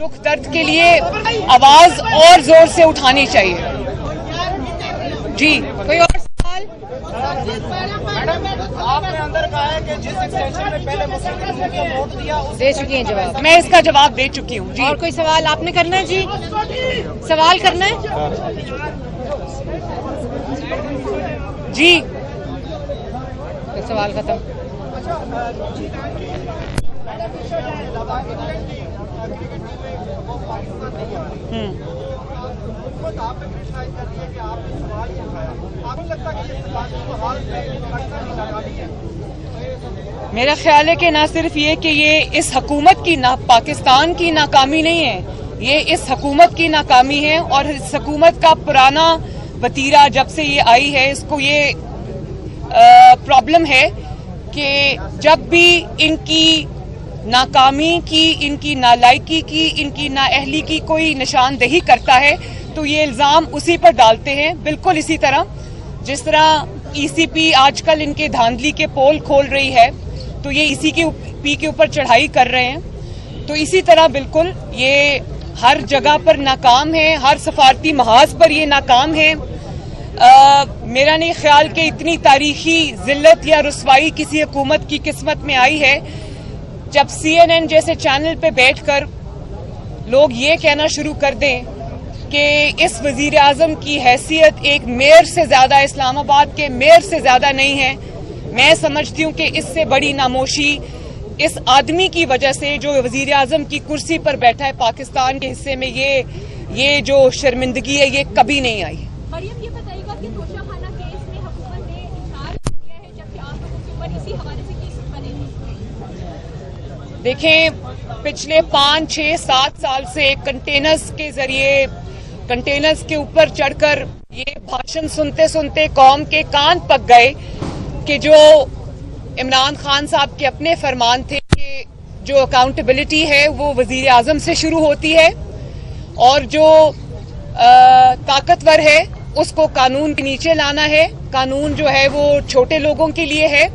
दुख दर्द के लिए आवाज और जोर से उठानी चाहिए। जी, कोई और सवाल? आपने अंदर कहा है कि जिस एक्सटेंशन में पहले मुस्लिम लीग को वोट दिया दे चुकी हैं जवाब। मैं इसका जवाब दे चुकी हूँ। जी, और कोई सवाल आपने करना है? जी, सवाल करना है? जी, तो सवाल खत्म। आपने क्रिटिसाइज कर रही है कि आपने सवाल ही उठाया, आपको लगता है कि ये हाल में पाकिस्तान की नाकामी है? मेरा ख्याल है कि ना सिर्फ ये कि ये इस हुकूमत की पाकिस्तान की नाकामी नहीं है, ये इस हुकूमत की नाकामी है। और इस हुकूमत का पुराना वतीरा जब से ये आई है, इसको ये प्रॉब्लम है कि जब भी इनकी नाकामी की, इनकी नालायकी की, इनकी नाअहली की कोई निशानदेही करता है तो ये इल्जाम उसी पर डालते हैं। बिल्कुल इसी तरह जिस तरह ईसीपी आजकल इनके धांधली के पोल खोल रही है तो ये इसी के ऊपर चढ़ाई कर रहे हैं। तो इसी तरह बिल्कुल ये हर जगह पर नाकाम है, हर सफारती महाज पर ये नाकाम है। मेरा नहीं ख्याल कि इतनी तारीखी जिल्लत या रुसवाई किसी हुकूमत की किस्मत में आई है जब CNN जैसे चैनल पे बैठकर लोग ये कहना शुरू कर दें कि इस वजीर आजम की हैसियत एक मेयर से ज्यादा, इस्लामाबाद के मेयर से ज्यादा नहीं है। मैं समझती हूँ कि इससे बड़ी नामोशी इस आदमी की वजह से जो वजीर आजम की कुर्सी पर बैठा है पाकिस्तान के हिस्से में, ये जो शर्मिंदगी है ये कभी नहीं आई। मरियम, ये बताइएगा कि तोशाखाना केस में हुकूमत ने इनकार किया है जबकि आप लोगों के ऊपर इसी हवाले से केस बने। देखें, पिछले 5, 6, 7 साल से कंटेनर्स के ऊपर चढ़कर ये भाषण सुनते सुनते कौम के कान पक गए कि जो इमरान खान साहब के अपने फरमान थे कि जो अकाउंटेबिलिटी है वो वजीर आजम से शुरू होती है और जो ताकतवर है उसको कानून के नीचे लाना है। कानून जो है वो छोटे लोगों के लिए है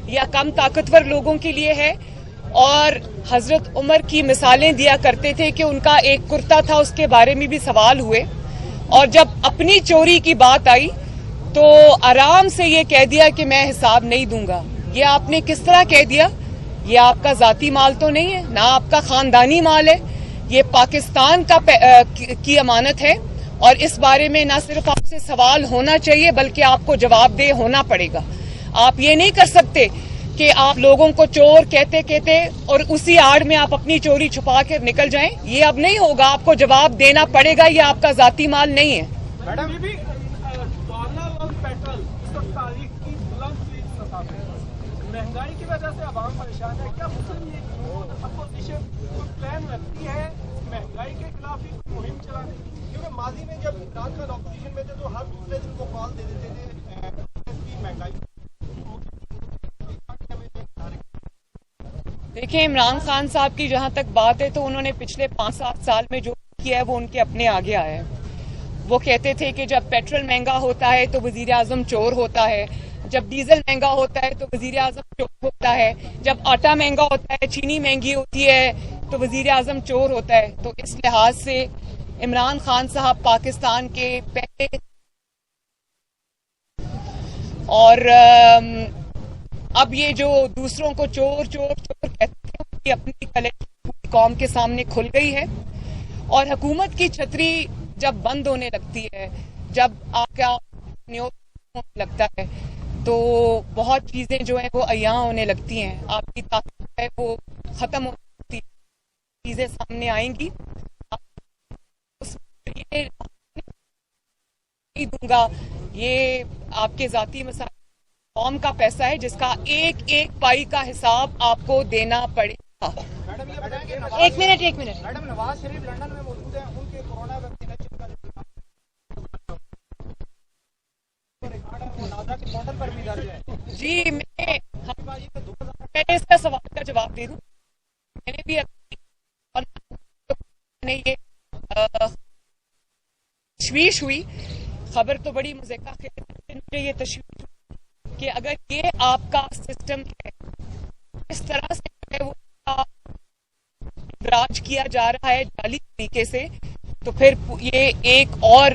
या कम ताकतवर लोगों के लिए है। और हजरत उमर की मिसालें दिया करते थे कि उनका एक कुर्ता था, उसके बारे में भी सवाल हुए। और जब अपनी चोरी की बात आई तो आराम से ये कह दिया कि मैं हिसाब नहीं दूंगा। ये आपने किस तरह कह दिया? ये आपका जाती माल तो नहीं है, ना आपका खानदानी माल है, ये पाकिस्तान की अमानत है। और इस बारे में ना सिर्फ आपसे सवाल होना चाहिए बल्कि आपको जवाबदेह होना पड़ेगा। आप ये नहीं कर सकते कि आप लोगों को चोर कहते कहते और उसी आड़ में आप अपनी चोरी छुपा कर निकल जाएं। ये अब नहीं होगा, आपको जवाब देना पड़ेगा। ये आपका जाती माल नहीं है। मैडम, ये भी डॉलर और पेट्रोल इस तारीख की बुलंद सतह पे महंगाई की वजह से आवाम परेशान है। क्या मुस्लिम लीग अपोजिशन कोई प्लान रखती है महंगाई के खिलाफ ही मुहिम चलाने की? क्योंकि माजी में जब इमरान खान अपोजिशन में थे तो हर दूसरे दिन को कॉल दे देते थे महंगाई। देखिए, इमरान खान साहब की जहां तक बात है तो उन्होंने पिछले 5-7 साल में जो किया है वो उनके अपने आगे आया है। वो कहते थे कि जब पेट्रोल महंगा होता है तो वजीर आजम चोर होता है, जब डीजल महंगा होता है तो वजीर आजम चोर होता है, जब आटा महंगा होता है, चीनी महंगी होती है तो वजीर आजम चोर होता है। तो इस लिहाज से इमरान खान साहब पाकिस्तान के पहले और अब ये जो दूसरों को चोर चोर चोर कहते हैं उनकी अपनी कलेक्शन कौम के सामने खुल गई है। और हुकूमत की छतरी जब बंद होने लगती है, जब आपका लगता है तो बहुत चीजें जो है वो अय्याह होने लगती हैं। आपकी ताकत है वो खत्म हो जाती है, चीजें सामने आएंगी। नहीं दूंगा, ये आपके जाती मसाइल, कौम का पैसा है जिसका एक एक पाई का हिसाब आपको देना पड़ेगा। मैडम, ये बताएं कि एक minute madam, Nawaz Sharif London में मौजूद हैं, उनके कोरोना वैक्सीनेशन का के पोर्टल पर भी दर्ज है। जी, मैं इसका सवाल का जवाब दे दूं। मैंने भी ये तशवीश हुई, खबर तो बड़ी मजे का, मुझे ये तशवीश कि अगर ये आपका सिस्टम है, इस तरह से वो राज کیا جا رہا ہے جعلی طریقے سے، تو پھر یہ ایک اور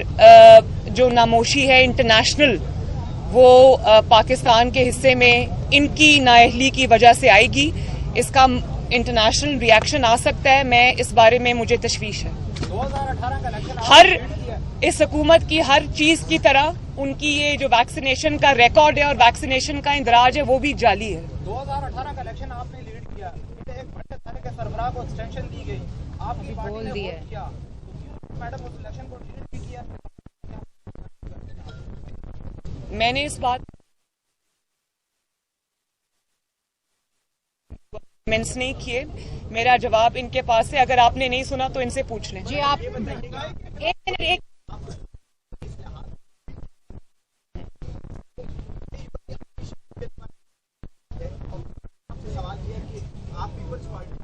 جو ناموشی ہے انٹرنیشنل وہ پاکستان کے حصے میں ان کی نااہلی کی وجہ سے آئے گی. اس کا انٹرنیشنل ریئیکشن آ سکتا ہے. میں اس بارے میں مجھے تشویش ہے. 2018 کا الیکشن ہر اس حکومت کی ہر چیز کی طرح ان کی یہ جو ویکسینیشن کا ریکارڈ ہے اور ویکسینیشن کا اندراج ہے وہ بھی جعلی ہے. 2018 کا الیکشن آپ نے لیڈ کیا، ایک بڑے تھانے کے سربراہ کو ایکسٹینشن دی گئی، آپ کی پارٹی نے ووٹ کیا، میڈم اس الیکشن کو لیڈ بھی کیا. میں نے اس بات کمنٹس نہیں کیے. میرا جواب ان کے پاس ہے، اگر آپ نے نہیں سنا تو ان سے پوچھ لیں. جی آپ ایک منٹ سوال یہ کہ آپ پیپلز پارٹی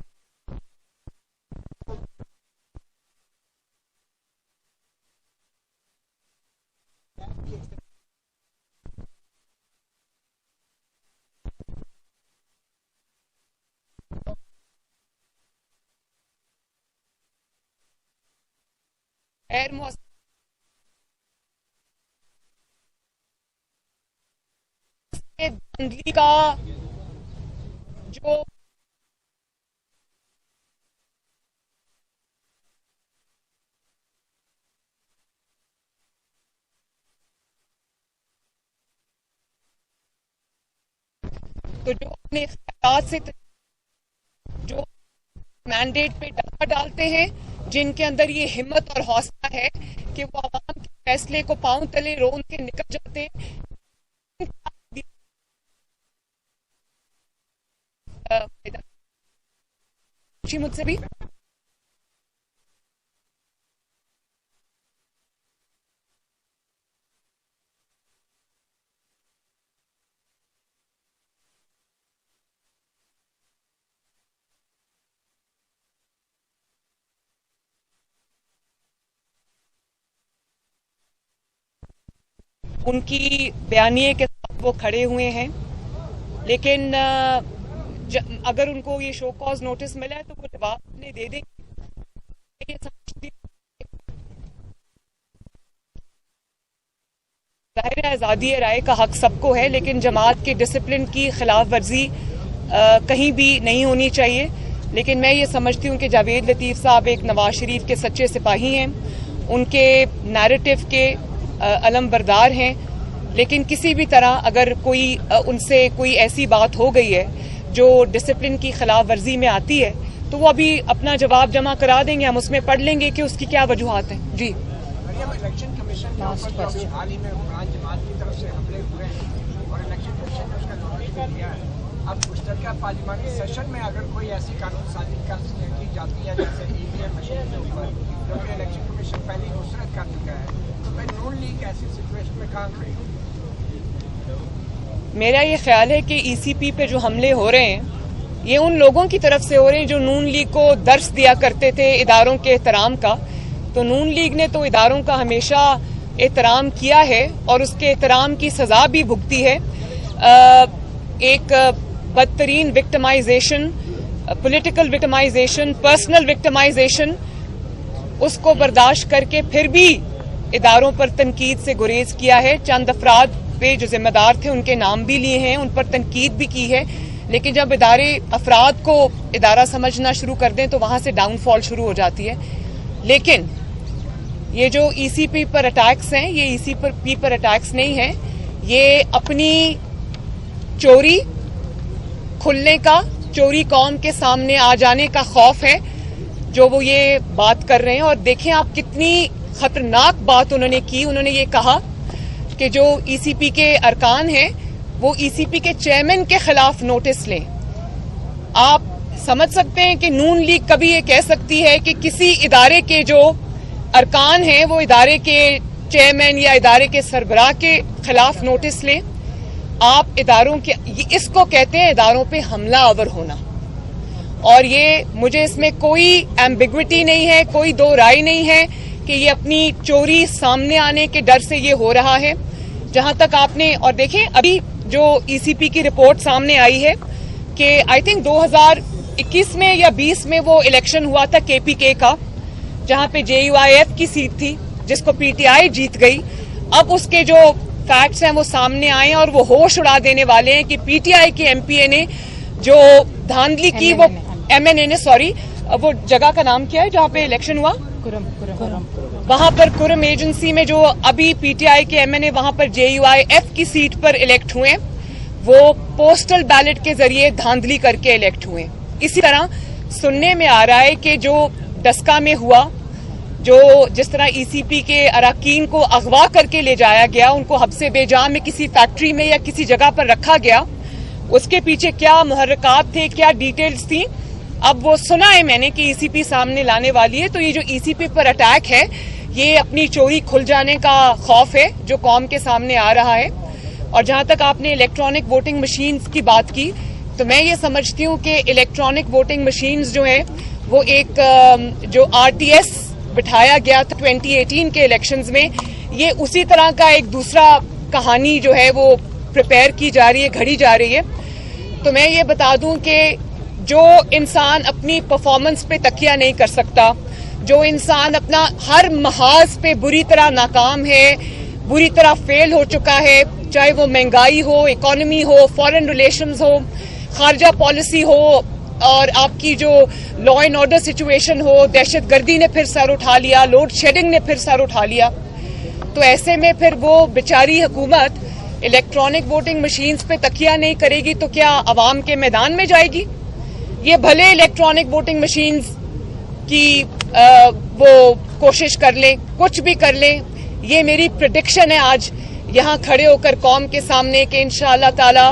غیر مؤثر دھاندلی کا جو اپنے اختیارات سے جو مینڈیٹ پہ ڈاکہ ڈالتے ہیں، جن کے اندر یہ ہمت اور حوصلہ ہے کہ وہ عوام کے فیصلے کو پاؤں تلے رون کے نکل جاتے ہیں. مجھ سے بھی ان کی بیانیے کے ساتھ وہ کھڑے ہوئے ہیں، لیکن اگر ان کو یہ شو کاز نوٹس ملا ہے تو وہ جواب انہیں دے دیں گے. ظاہر ہے آزادی رائے کا حق سب کو ہے، لیکن جماعت کے ڈسپلن کی خلاف ورزی کہیں بھی نہیں ہونی چاہیے. لیکن میں یہ سمجھتی ہوں کہ جاوید لطیف صاحب ایک نواز شریف کے سچے سپاہی ہیں، ان کے نیریٹو کے علم بردار ہیں، لیکن کسی بھی طرح اگر کوئی ان سے کوئی ایسی بات ہو گئی ہے جو ڈسپلن کی خلاف ورزی میں آتی ہے تو وہ ابھی اپنا جواب جمع کرا دیں گے، ہم اس میں پڑھ لیں گے کہ اس کی کیا وجوہات ہیں. جی الیکشن کمیشن کے اوپر جو حال ہی میں عمران جماعت کی طرف سے حملے ہوئے ہیں اور الیکشن کمیشن نے اس کا نوٹس بھی دیا ہے. اب مشترکہ پارلیمانی سیشن میں اگر کوئی ایسی قانون سازی کی جاتی ہے جیسے ای وی ایم مشین کے اوپر، جبکہ الیکشن کمیشن پہلی نصرت کر چکا ہے، تو پھر نون لیگ ایسی سچویشن میں کہاں کھڑی ہوگی؟ میرا یہ خیال ہے کہ ای سی پی پہ جو حملے ہو رہے ہیں یہ ان لوگوں کی طرف سے ہو رہے ہیں جو نون لیگ کو درس دیا کرتے تھے اداروں کے احترام کا. تو نون لیگ نے تو اداروں کا ہمیشہ احترام کیا ہے اور اس کے احترام کی سزا بھی بھگتی ہے. ایک بدترین victimization, political victimization, personal victimization, اس کو برداشت کر کے پھر بھی اداروں پر تنقید سے گریز کیا ہے. چند افراد پہ جو ذمہ دار تھے ان کے نام بھی لیے ہیں، ان پر تنقید بھی کی ہے، لیکن جب ادارے افراد کو ادارہ سمجھنا شروع کر دیں تو وہاں سے ڈاؤن فال شروع ہو جاتی ہے. لیکن یہ جو ای سی پی پر اٹیکس ہیں یہ ای سی پی پر اٹیکس نہیں ہیں، یہ اپنی چوری کھلنے کا، چوری قوم کے سامنے آ جانے کا خوف ہے جو وہ یہ بات کر رہے ہیں. اور دیکھیں آپ کتنی خطرناک بات انہوں نے کی. انہوں نے یہ کہا کہ جو ای سی پی کے ارکان ہیں وہ ای سی پی کے چیئرمین کے خلاف نوٹس لیں. آپ سمجھ سکتے ہیں کہ نون لیگ کبھی یہ کہہ سکتی ہے کہ کسی ادارے کے جو ارکان ہیں وہ ادارے کے چیئرمین یا ادارے کے سربراہ کے خلاف نوٹس لیں. آپ اداروں کے، اس کو کہتے ہیں اداروں پہ حملہ آور ہونا. اور یہ مجھے اس میں کوئی ایمبیگوٹی نہیں ہے، کوئی دو رائے نہیں ہے کہ یہ اپنی چوری سامنے آنے کے ڈر سے یہ ہو رہا ہے. جہاں تک آپ نے، اور دیکھیں ابھی جو ای سی پی کی رپورٹ سامنے آئی ہے کہ آئی تھنک 21 में या 20 में वो इलेक्शन हुआ था KPK का, जहां पे JUIF की सीट थी जिसको PTI जीत गई। अब उसके जो फैक्ट्स हैं वो सामने आए और वो होश उड़ा देने वाले हैं कि PTI के MPA ने जो धांधली की, वो MNA ने, सॉरी, वो जगह का नाम क्या है जहां पे इलेक्शन हुआ, वहां पर कुरम एजेंसी में जो अभी PTI के MNA वहां पर JUIF की सीट पर इलेक्ट हुए, वो पोस्टल बैलेट के जरिए धांधली करके इलेक्ट हुए। इसी तरह सुनने में आ रहा है कि जो डस्का में हुआ, जो जिस तरह ECP के अरकान को अगवा करके ले जाया गया, उनको हब्से बेजा में किसी फैक्ट्री में या किसी जगह पर रखा गया, उसके पीछे क्या मुहर्रकात थे, क्या डिटेल्स थी, अब वो सुना है मैंने कि ECP सामने लाने वाली है। तो ये जो ECP पर अटैक है, ये अपनी चोरी खुल जाने का खौफ है जो कौम के सामने आ रहा है। और जहां तक आपने इलेक्ट्रॉनिक वोटिंग मशीन्स की बात की, तो मैं ये समझती हूँ कि इलेक्ट्रॉनिक वोटिंग मशीन्स जो है वो एक जो RTS बिठाया गया था 2018 के इलेक्शंस में, ये उसी तरह का एक दूसरा कहानी जो है वो प्रिपेयर की जा रही है, घड़ी जा रही है। तो मैं ये बता दूं कि जो इंसान अपनी परफॉर्मेंस पे तकिया नहीं कर सकता, जो इंसान अपना हर महाज पे बुरी तरह नाकाम है, बुरी तरह फेल हो चुका है, चाहे वो महंगाई हो, इकोनॉमी हो, फॉरेन रिलेशंस हो, खारजा पॉलिसी हो, और आपकी जो लॉ एंड ऑर्डर सिचुएशन हो, दहशतगर्दी ने फिर सर उठा लिया, लोड शेडिंग ने फिर सर उठा लिया, तो ऐसे में फिर वो बेचारी हुकूमत इलेक्ट्रॉनिक वोटिंग मशीन्स पे तकिया नहीं करेगी तो क्या अवाम के मैदान में जाएगी? ये भले इलेक्ट्रॉनिक वोटिंग मशीन्स की वो कोशिश कर लें, कुछ भी कर लें, ये मेरी प्रेडिक्शन है आज यहाँ खड़े होकर कौम के सामने कि इंशाअल्लाह ताला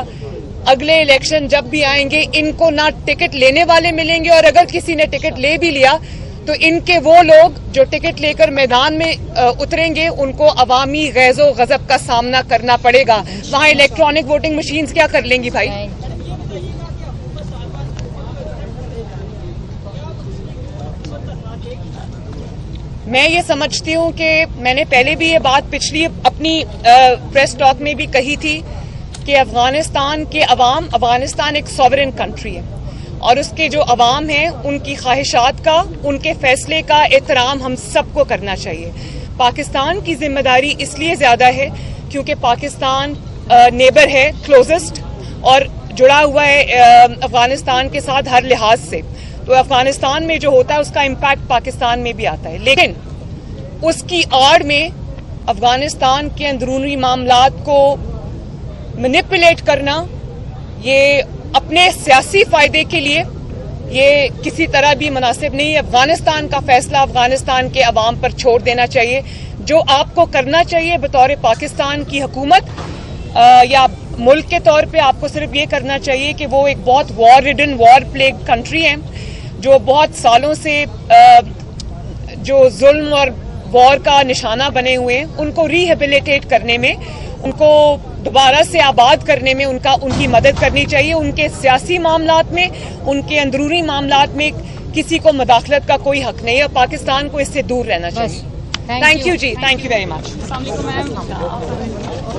अगले इलेक्शन जब भी आएंगे, इनको ना टिकट लेने वाले मिलेंगे, और अगर किसी ने टिकट ले भी लिया तो इनके वो लोग जो टिकट लेकर मैदान में उतरेंगे, उनको अवामी गैज़ो गज़ब का सामना करना पड़ेगा। वहाँ इलेक्ट्रॉनिक वोटिंग मशीन्स क्या कर लेंगी भाई? मैं ये समझती हूँ कि मैंने पहले भी ये बात पिछली अपनी प्रेस टॉक में भी कही थी कि अफगानिस्तान के अवाम, अफगानिस्तान एक सॉवरेन कंट्री है और उसके जो अवाम हैं उनकी ख्वाहिशात का, उनके फैसले का एहतराम हम सबको करना चाहिए। पाकिस्तान की जिम्मेदारी इसलिए ज्यादा है क्योंकि पाकिस्तान नेबर है, क्लोजेस्ट, और जुड़ा हुआ है अफगानिस्तान के साथ हर लिहाज से। तो अफगानिस्तान में जो होता है उसका इम्पैक्ट पाकिस्तान में भी आता है, लेकिन उसकी आड़ में अफगानिस्तान के अंदरूनी मामलात को मैनिपुलेट करना, ये अपने सियासी फायदे के लिए, ये किसी तरह भी मुनासिब नहीं है। अफगानिस्तान का फैसला अफगानिस्तान के अवाम पर छोड़ देना चाहिए। जो आपको करना चाहिए बतौर पाकिस्तान की हुकूमत या मुल्क के तौर पे, आपको सिर्फ ये करना चाहिए कि वो एक बहुत war ridden, war plague country है जो बहुत सालों से जो जुल्म और वॉर का निशाना बने हुए हैं, उनको रिहेबिलिटेट करने में, उनको दोबारा से आबाद करने में उनकी मदद करनी चाहिए। उनके सियासी मामलात में, उनके अंदरूनी मामलात में किसी को मुदाखलत का कोई हक नहीं है। पाकिस्तान को इससे दूर रहना चाहिए। थैंक यू जी, थैंक यू वेरी मच।